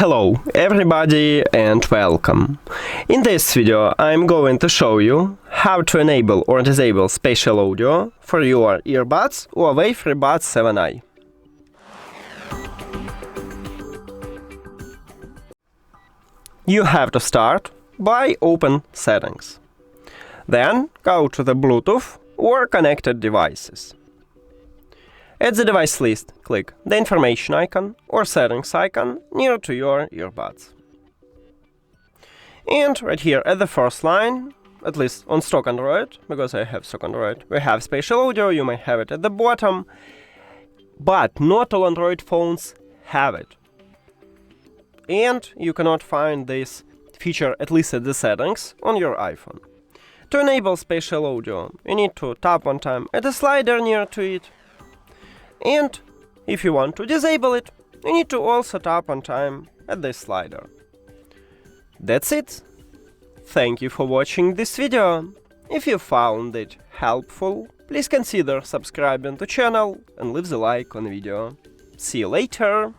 Hello everybody and welcome. In this video I'm going to show you how to enable or disable spatial audio for your earbuds HUAWEI Freebuds 7i. You have to start by open settings. Then go to the Bluetooth or connected devices. At the device list, click the information icon or settings icon near to your earbuds. And right here at the first line, at least on stock Android, because I have stock Android, we have spatial audio, you may have it at the bottom, but not all Android phones have it. And you cannot find this feature, at least at the settings, on your iPhone. To enable spatial audio, you need to tap one time at the slider near to it. And if you want to disable it, you need to also tap one time at this slider. That's it. Thank you for watching this video. If you found it helpful, please consider subscribing to channel and leave the like on the video. See you later!